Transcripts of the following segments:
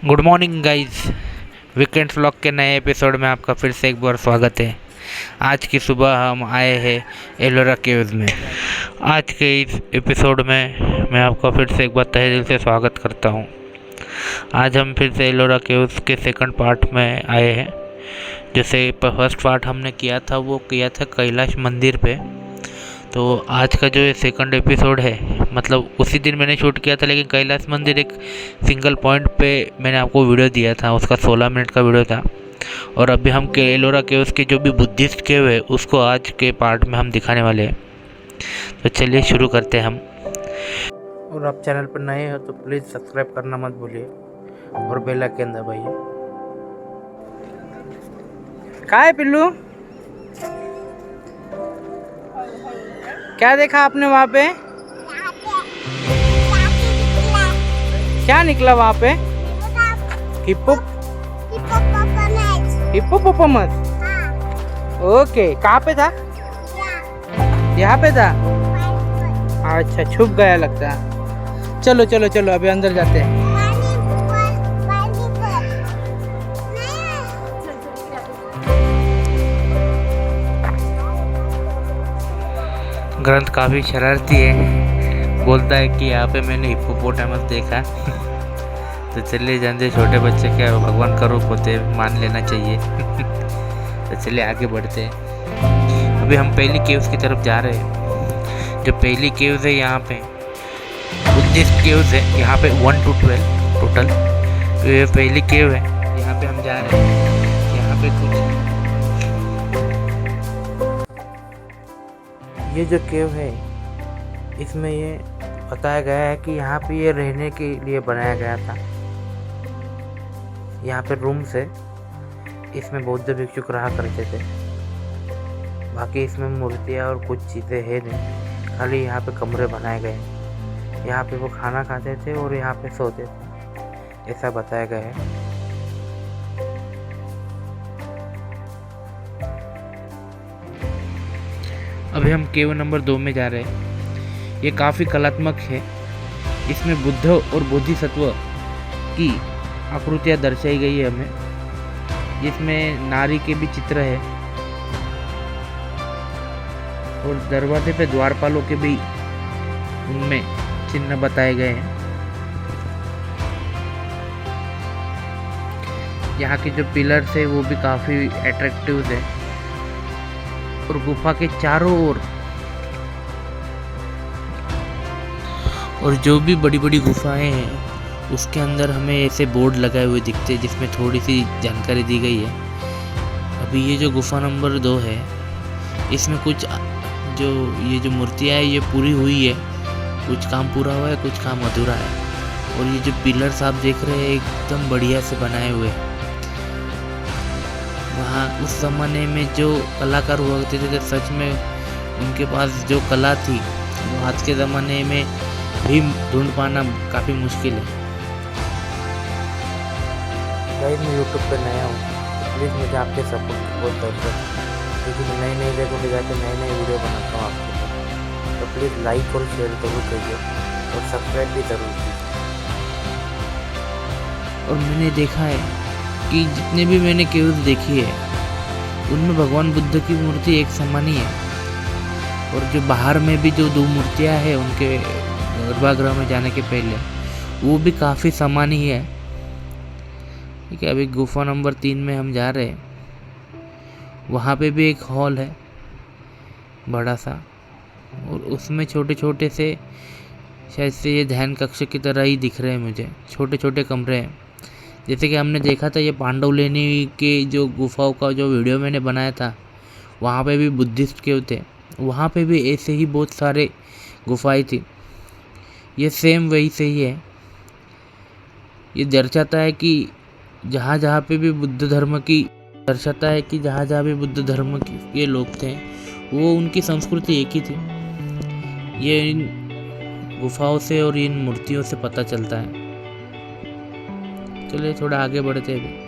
Good morning guys. Weekend vlog के नए episode में आपका फिर से एक बार स्वागत है। आज की सुबह हम आए हैं एलोरा केव्स में। आज के इस एपिसोड में मैं आपका फिर से एक बार तहे दिल से स्वागत करता हूं। आज हम फिर से एलोरा केव्स के सेकंड पार्ट में आए हैं। जैसे फर्स्ट पार्ट हमने किया था वो किया था कैलाश मंदिर पे। तो आज का जो ये सेकंड एपिसोड है, मतलब उसी दिन मैंने शूट किया था, लेकिन कैलाश मंदिर एक सिंगल पॉइंट पे मैंने आपको वीडियो दिया था, उसका 16 मिनट का वीडियो था। और अभी हम एलोरा केव्स के जो भी बुद्धिस्ट केव है उसको आज के पार्ट में हम दिखाने वाले हैं। तो चलिए शुरू करते हैं हम। और आप चैनल पर नए हो तो प्लीज़ सब्सक्राइब करना मत भूलिए और बेल आइकन दबाइए। क्या है पिल्लू, क्या देखा आपने वहाँ पे? क्या निकला वहाँ पे? हिप्पोपोटामस। ओके, कहाँ पे था? यहाँ पे था। अच्छा, छुप गया लगता है। चलो चलो चलो अभी अंदर जाते हैं। ग्रंथ काफ़ी शरारती है, बोलता है कि यहाँ पे मैंने हिप्पोपोटामस देखा। तो चलिए, जानते छोटे बच्चे क्या भगवान का रूप होते हैं, मान लेना चाहिए। तो चलिए आगे बढ़ते हैं। अभी हम पहली केव्स की तरफ जा रहे हैं। जो पहली केव्स है यहाँ पे बुद्धिस्ट केव्स है, यहाँ पे 1 to 12 टोटल। तो ये पहली केव है, यहाँ पे हम जा रहे हैं। यहाँ पे कुछ ये जो केव है इसमें ये बताया गया है कि यहाँ पे ये रहने के लिए बनाया गया था। यहाँ पे रूम्स है, इसमें बौद्ध भिक्षुक रहा करते थे। बाकी इसमें मूर्तियाँ और कुछ चीज़ें है नहीं, खाली यहाँ पे कमरे बनाए गए हैं। यहाँ पे वो खाना खाते थे और यहाँ पे सोते थे, ऐसा बताया गया है। अभी हम केव नंबर 2 में जा रहे हैं। ये काफ़ी कलात्मक है। इसमें बुद्ध और बोधिसत्व की आकृतियाँ दर्शाई गई है हमें। इसमें नारी के भी चित्र है और दरवाजे पे द्वारपालों के भी उनमें चिन्ह बताए गए हैं। यहाँ के जो पिलर्स है वो भी काफ़ी अट्रैक्टिव है। और गुफा के चारों ओर और जो भी बड़ी बड़ी गुफाएं हैं उसके अंदर हमें ऐसे बोर्ड लगाए हुए दिखते हैं जिसमें थोड़ी सी जानकारी दी गई है। अभी ये जो गुफा नंबर 2 है, इसमें कुछ जो ये जो मूर्तियाँ है ये पूरी हुई है, कुछ काम पूरा हुआ है, कुछ काम अधूरा है। और ये जो पिलर्स आप देख रहे हैं एकदम बढ़िया से बनाए हुए हैं। वहाँ उस ज़माने में जो कलाकार हुआ करते थे, सच में उनके पास जो कला थी वो आज के ज़माने में भी ढूंढ पाना काफ़ी मुश्किल है। गाइस, मैं यूट्यूब पे नया हूँ, तो प्लीज़ मुझे आपके सपोर्ट की बहुत ज़रूरत है, क्योंकि मैं नई जगह ले जाकर नई वीडियो बनाता हूँ आपके साथ। तो प्लीज़ लाइक और शेयर जरूर करिए और सब्सक्राइब भी ज़रूर कीजिए। और मैंने देखा है कि जितने भी मैंने केव्स देखी है उनमें भगवान बुद्ध की मूर्ति एक समान ही है। और जो बाहर में भी जो 2 मूर्तियां हैं उनके गर्भगृह में जाने के पहले, वो भी काफ़ी समान ही है। ठीक है, अभी गुफा नंबर 3 में हम जा रहे हैं। वहाँ पे भी एक हॉल है बड़ा सा, और उसमें छोटे छोटे से शायद से ये ध्यान कक्ष की तरह ही दिख रहे हैं मुझे। छोटे छोटे कमरे हैं, जैसे कि हमने देखा था ये पांडवलेनी के जो गुफाओं का जो वीडियो मैंने बनाया था, वहाँ पे भी बुद्धिस्ट केव थे। वहाँ पे भी ऐसे ही बहुत सारे गुफाएं थी। ये सेम वही से ही है। ये दर्शाता है कि जहाँ जहाँ पे भी बुद्ध धर्म की ये लोग थे, वो उनकी संस्कृति एक ही थी। ये इन गुफाओं से और इन मूर्तियों से पता चलता है। चलिए थोड़ा आगे बढ़ते हैं।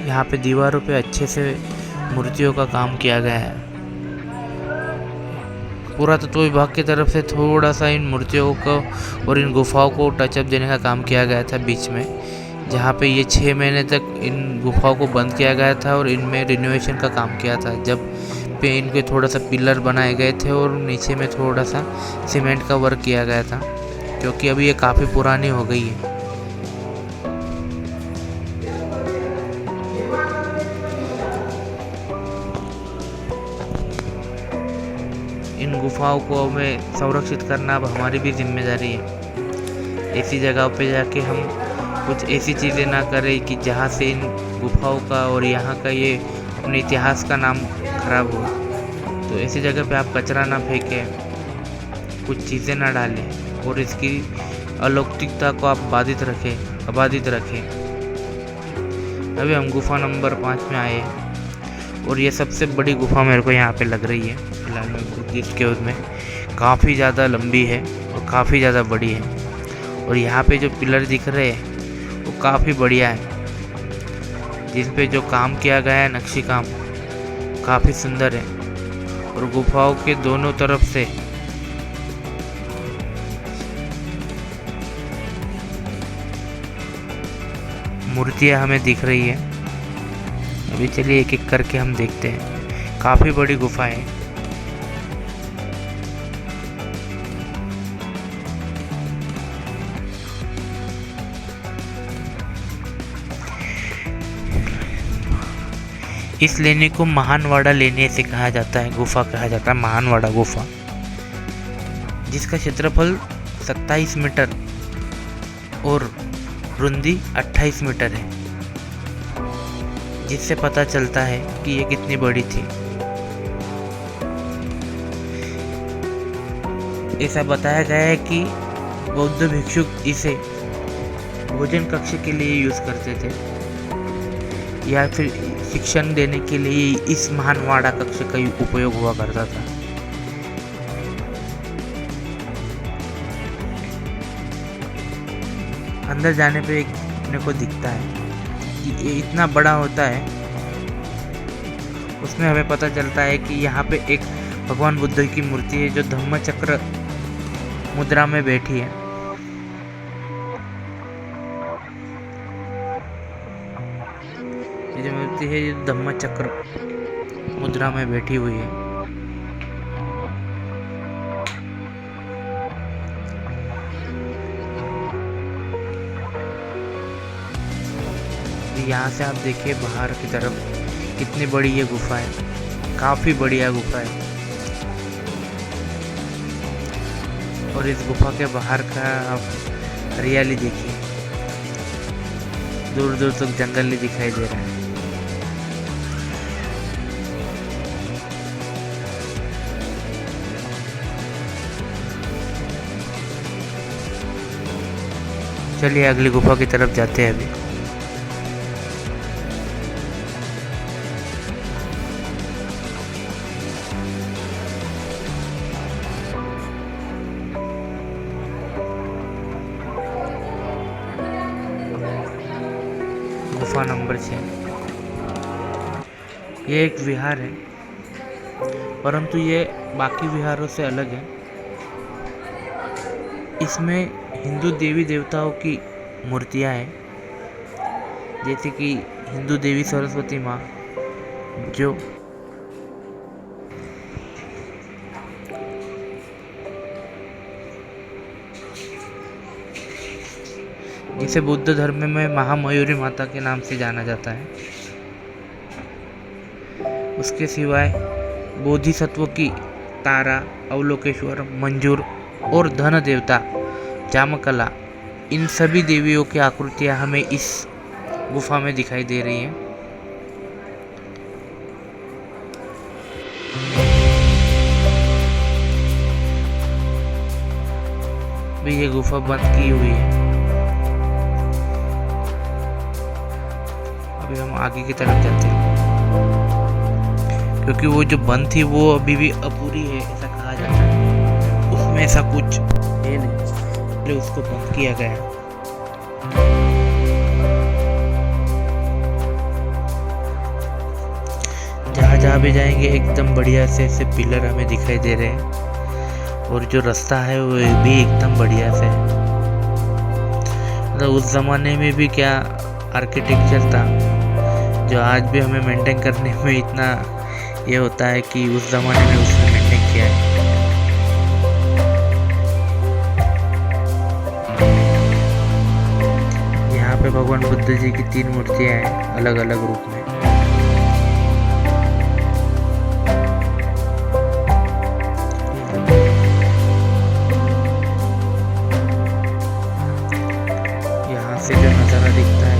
यहाँ पे दीवारों पे अच्छे से मूर्तियों का काम किया गया है। पुरातत्व विभाग की तरफ से थोड़ा सा इन मूर्तियों को और इन गुफाओं को टचअप देने का काम किया गया था बीच में, जहाँ पे ये 6 महीने तक इन गुफाओं को बंद किया गया था और इनमें रिनोवेशन का काम किया था, जब पे इनके थोड़ा सा पिलर बनाए गए थे और नीचे में थोड़ा सा सीमेंट का वर्क किया गया था, क्योंकि अभी ये काफ़ी पुरानी हो गई है। इन गुफाओं को हमें संरक्षित करना अब हमारी भी जिम्मेदारी है। ऐसी जगह पे जाके हम कुछ ऐसी चीज़ें ना करें कि जहाँ से इन गुफाओं का और यहाँ का ये अपने इतिहास का नाम खराब हो। तो ऐसी जगह पे आप कचरा ना फेंकें, कुछ चीज़ें ना डालें और इसकी अलौकिकता को आप आबादित रखें। अभी हम गुफा नंबर 5 में आए हैं और ये सबसे बड़ी गुफा मेरे को यहाँ पे लग रही है फिलहाल में, बुद्धिस्ट केव में। काफ़ी ज़्यादा लंबी है और काफ़ी ज़्यादा बड़ी है, और यहाँ पे जो पिलर दिख रहे हैं वो काफ़ी बढ़िया है, जिन पे जो काम किया गया है नक्शी काम काफ़ी सुंदर है। और गुफाओं के दोनों तरफ से मूर्तियाँ हमें दिख रही है। अभी चलिए एक एक करके हम देखते हैं। काफ़ी बड़ी गुफा है। इस लेने को महानवाड़ा लेने से कहा जाता है, गुफा कहा जाता है महानवाड़ा गुफा, जिसका क्षेत्रफल 27 मीटर और रुंदी 28 मीटर है, जिससे पता चलता है कि ये कितनी बड़ी थी। ऐसा बताया गया है कि बौद्ध भिक्षुक इसे भोजन कक्ष के लिए यूज करते थे या फिर शिक्षण देने के लिए इस महानवाड़ा कक्ष का उपयोग हुआ करता था। अंदर जाने पे अपने को दिखता है कि ये इतना बड़ा होता है। उसमें हमें पता चलता है कि यहाँ पे एक भगवान बुद्ध की मूर्ति है जो धम्म चक्र मुद्रा में बैठी है। ये जो मूर्ति है ये धम्म चक्र मुद्रा में बैठी हुई है। यहाँ से आप देखिए बाहर की तरफ कितनी बड़ी ये गुफा है, काफ़ी बढ़िया गुफा है। और इस गुफा के बाहर का आप हरियाली देखिए, दूर दूर तक जंगल ही दिखाई दे रहा है। चलिए अगली गुफा की तरफ जाते हैं अभी। गुफा नंबर 6। ये एक विहार है, परंतु ये बाकी विहारों से अलग है। इसमें हिंदू देवी देवताओं की मूर्तियां हैं, जैसे कि हिंदू देवी सरस्वती माँ, जो जिसे बुद्ध धर्म में महामयूरी माता के नाम से जाना जाता है। उसके सिवाय बोधिसत्व की तारा, अवलोकेश्वर, मंजूर और धन देवता जामकला, इन सभी देवियों की आकृतियां हमें इस गुफा में दिखाई दे रही हैं। अभी ये गुफा बंद की हुई है। अभी हम आगे की तरफ जाते हैं, क्योंकि वो जो बंद थी वो अभी भी अपूरी है ऐसा कहा जाता है। उसमें ऐसा कुछ है नहीं, इसलिए उसको बंद किया गया है। जहाँ जहाँ भी जाएंगे एकदम बढ़िया से पिलर हमें दिखाई दे रहे हैं। और जो रास्ता है वो भी एकदम बढ़िया से है। मतलब उस ज़माने में भी क्या आर्किटेक्चर था जो आज भी हमें मेंटेन करने में इतना ये होता है कि उस ज़माने में उसने मेंटेन किया है। यहाँ पे भगवान बुद्ध जी की 3 मूर्तियाँ हैं अलग अलग रूप में। यहाँ से जो नज़ारा दिखता है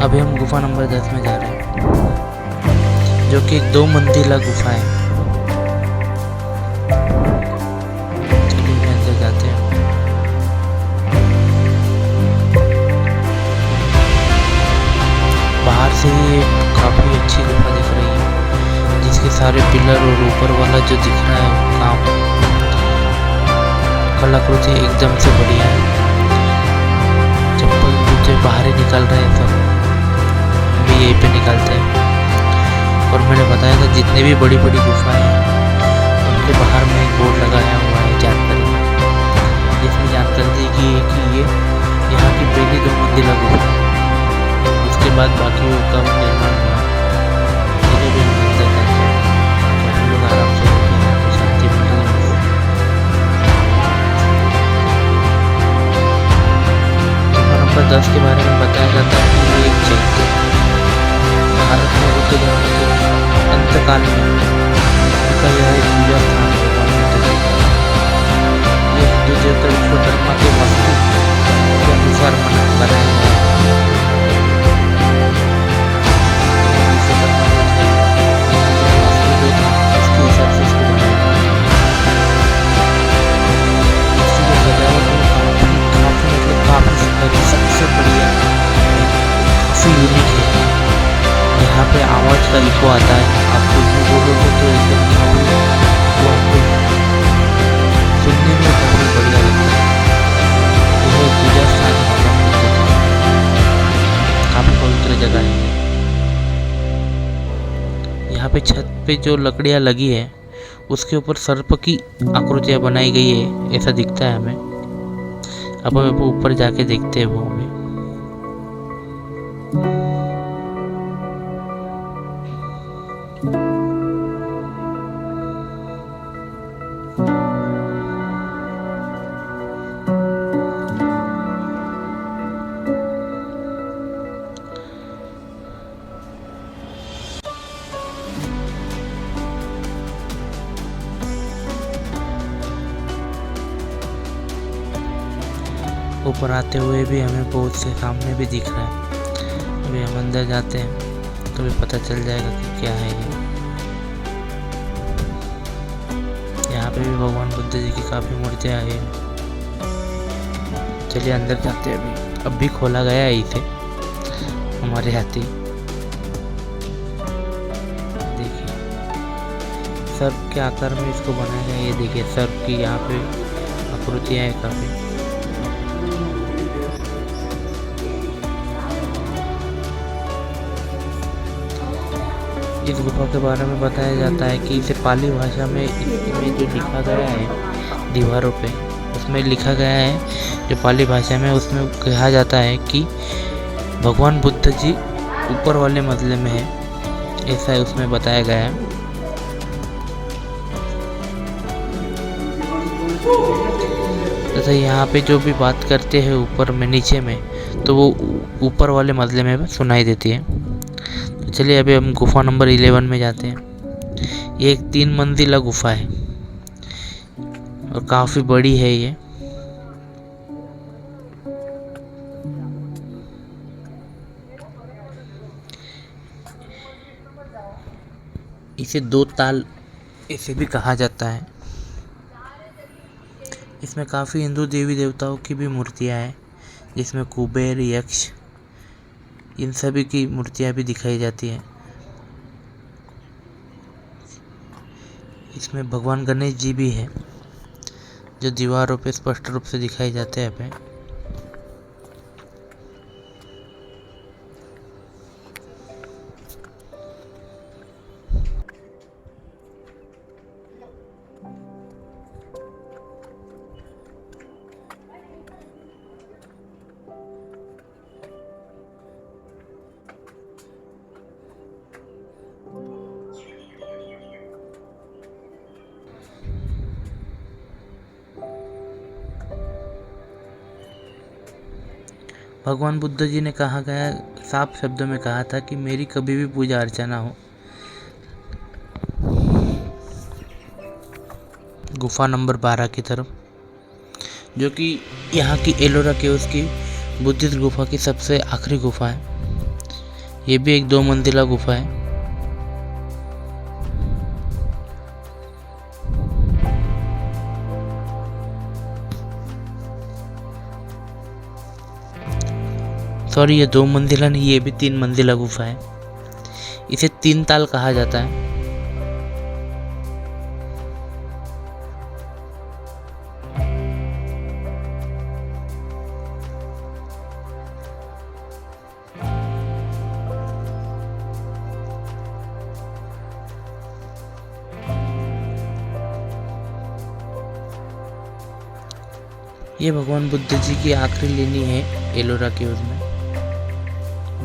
अभी हम गुफा नंबर 10 में जा रहे हैं जो कि एक 2 मंजिला गुफा है। चलिए अंदर जाते हैं। बाहर से ये काफ़ी अच्छी गुफा दिख रही है जिसके सारे पिलर और ऊपर वाला जो दिख रहा है काम कलाकृति एकदम से बढ़िया है। चप्पल जूते बाहर ही निकल रहे हैं सब भी यहीं पे निकालते हैं। और मैंने बताया था जितने भी बड़ी बड़ी गुफाएं हैं उनके बाहर में एक बोर्ड लगाया हुआ है जानकारी, जिसमें जानकारी दी गई है कि ये यहाँ की पहली 2 मंजिला गुफा है। उसके बाद बाकी का निर्माण हुआ है। इन्हें भी हम अंदर जाते हैं तो हम लोग आराम से बैठे यहाँ पे शांति मिल रही है। गुफा नंबर 10 के बारे में बताया जाता है कि ये एक चैत्य भारत में बुद्ध धर्म के अंतकाल में उनका यह एक पूजा स्थान है। ये हिंदू देवता विश्वकर्मा के वास्तु के अनुसार बनाया गया है। विश्वकर्मा जो थे वास्तु जो था उसके हिसाब से इसको बनाया गया। इसकी जो सजावट है काफी सुंदर, सबसे बढ़िया, काफी यूनिक है। यहाँ पे आवाज का इको आता है, आप कुछ भी बोलोगे तो एकदम वो आपको सुनने में काफी बढ़िया लगता है। यह पूजा स्थान काफी पवित्र जगह है। यहाँ पे छत पे जो लकड़ियाँ लगी है उसके ऊपर सर्प की आकृतियाँ बनाई गई है, ऐसा दिखता है हमें। अब हम ऊपर जाके देखते हैं वो हमें। ऊपर आते हुए भी हमें बहुत से सामने भी दिख रहा है। अभी हम अंदर जाते हैं तो भी पता चल जाएगा कि क्या है ये। यहाँ पे भी भगवान बुद्ध जी की काफ़ी मूर्तियाँ हैं। चलिए अंदर जाते हैं। अब भी खोला गया है इसे हमारे हाथी। देखिए सर्प के आकार में इसको बनाया गया है। ये देखिए सर्प की यहाँ पे आकृतियाँ हैं काफ़ी। इस गुफा के बारे में बताया जाता है कि इसे पाली भाषा में इसमें जो लिखा गया है दीवारों पे, उसमें लिखा गया है जो पाली भाषा में, उसमें कहा जाता है कि भगवान बुद्ध जी ऊपर वाले मंजिले में है, ऐसा है उसमें बताया गया है। तथा यहाँ पे जो भी बात करते हैं ऊपर में नीचे में, तो वो ऊपर वाले मंजिले में सुनाई देती है। तो चलिए अभी हम गुफा नंबर 11 में जाते हैं। ये एक 3 मंजिला गुफा है और काफ़ी बड़ी है ये। इसे 2 ताल इसे भी कहा जाता है। इसमें काफ़ी हिंदू देवी देवताओं की भी मूर्तियाँ हैं, जिसमें कुबेर, यक्ष, इन सभी की मूर्तियाँ भी दिखाई जाती हैं। इसमें भगवान गणेश जी भी हैं जो दीवारों पे स्पष्ट रूप से दिखाई जाते हैं हमें। भगवान बुद्ध जी ने कहा गया, साफ शब्दों में कहा था कि मेरी कभी भी पूजा अर्चना हो। गुफा नंबर 12 की तरफ, जो कि यहाँ की एलोरा केव्स की बुद्धिस्ट गुफा की सबसे आखिरी गुफा है। ये भी एक 2 मंजिला गुफा है। सॉरी, ये 2 मंजिला नहीं, ये भी 3 मंजिला गुफा है। इसे 3 ताल कहा जाता है। ये भगवान बुद्ध जी की आखिरी लेनी है एलोरा केव्स में,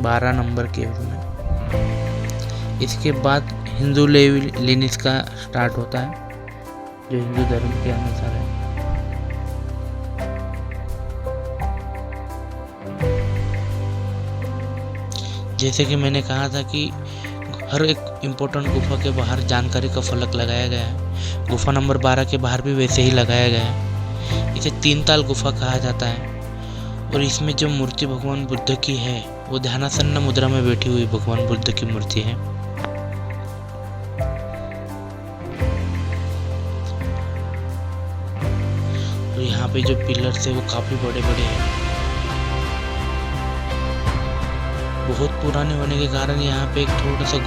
12 नंबर केव्स में। इसके बाद हिंदू लेनिस का स्टार्ट होता है, जो हिंदू धर्म के अनुसार है। जैसे कि मैंने कहा था कि हर एक इम्पोर्टेंट गुफा के बाहर जानकारी का फलक लगाया गया है। गुफा नंबर 12 के बाहर भी वैसे ही लगाया गया है। इसे 3 ताल गुफा कहा जाता है। और इसमें जो मूर्ति भगवान बुद्ध की है, वो ध्यानासन्न मुद्रा में बैठी हुई भगवान बुद्ध की मूर्ति है। और यहाँ पे जो पिलर्स है वो काफी बड़े बड़े हैं। बहुत पुराने होने के कारण यहाँ पे एक थोड़ा सा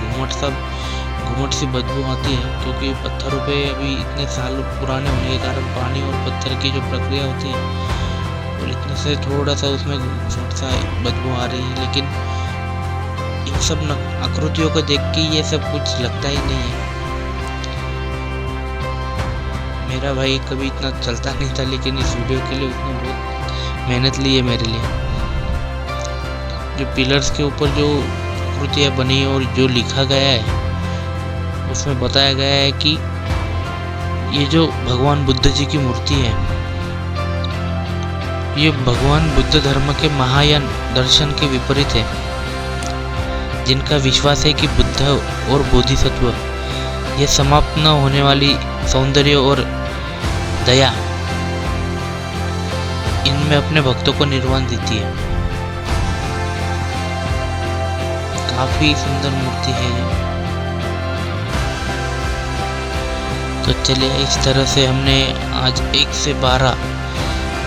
घुमट सी बदबू आती है, क्योंकि पत्थरों पे अभी इतने साल पुराने होने के कारण पानी और पत्थर की जो प्रक्रिया होती है, और इतने से थोड़ा सा उसमें घुमट सा बदबू आ रही है। लेकिन इन सब आकृतियों को देख के ये सब कुछ लगता ही नहीं है। मेरा भाई कभी इतना चलता नहीं था, लेकिन इस वीडियो के लिए उसने बहुत मेहनत ली है मेरे लिए। जो पिलर्स के ऊपर जो आकृतियाँ बनी और जो लिखा गया है, उसमें बताया गया है कि ये जो भगवान बुद्ध जी की मूर्ति है, ये भगवान बुद्ध धर्म के महायान दर्शन के विपरीत है, जिनका विश्वास है कि बुद्ध और बोधिसत्व ये समाप्त न होने वाली सौंदर्य और दया इनमें अपने भक्तों को निर्वाण देती है। काफी सुंदर मूर्ति है ये। तो चलिए, इस तरह से हमने आज 1 से 12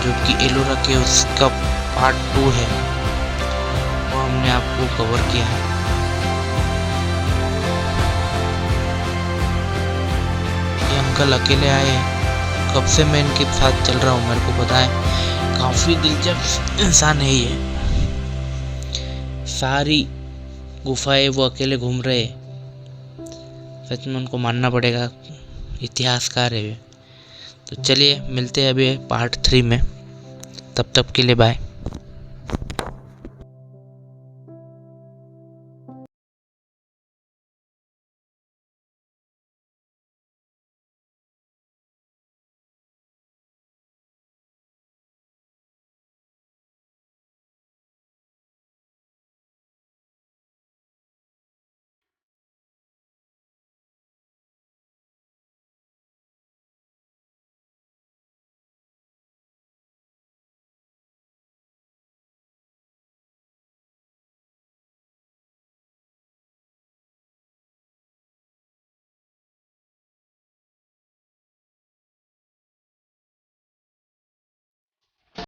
जो कि एलोरा केव्स का पार्ट 2 है, वो हमने आपको कवर किया है। ये अंकल अकेले आए हैं, कब से मैं इनके साथ चल रहा हूँ, मेरे को पता है। काफी दिलचस्प इंसान है ये। सारी गुफाएं वो अकेले घूम रहे, सच में उनको मानना पड़ेगा, इतिहासकार है वे। तो चलिए, मिलते हैं अभी पार्ट 3 में। तब तक के लिए बाय।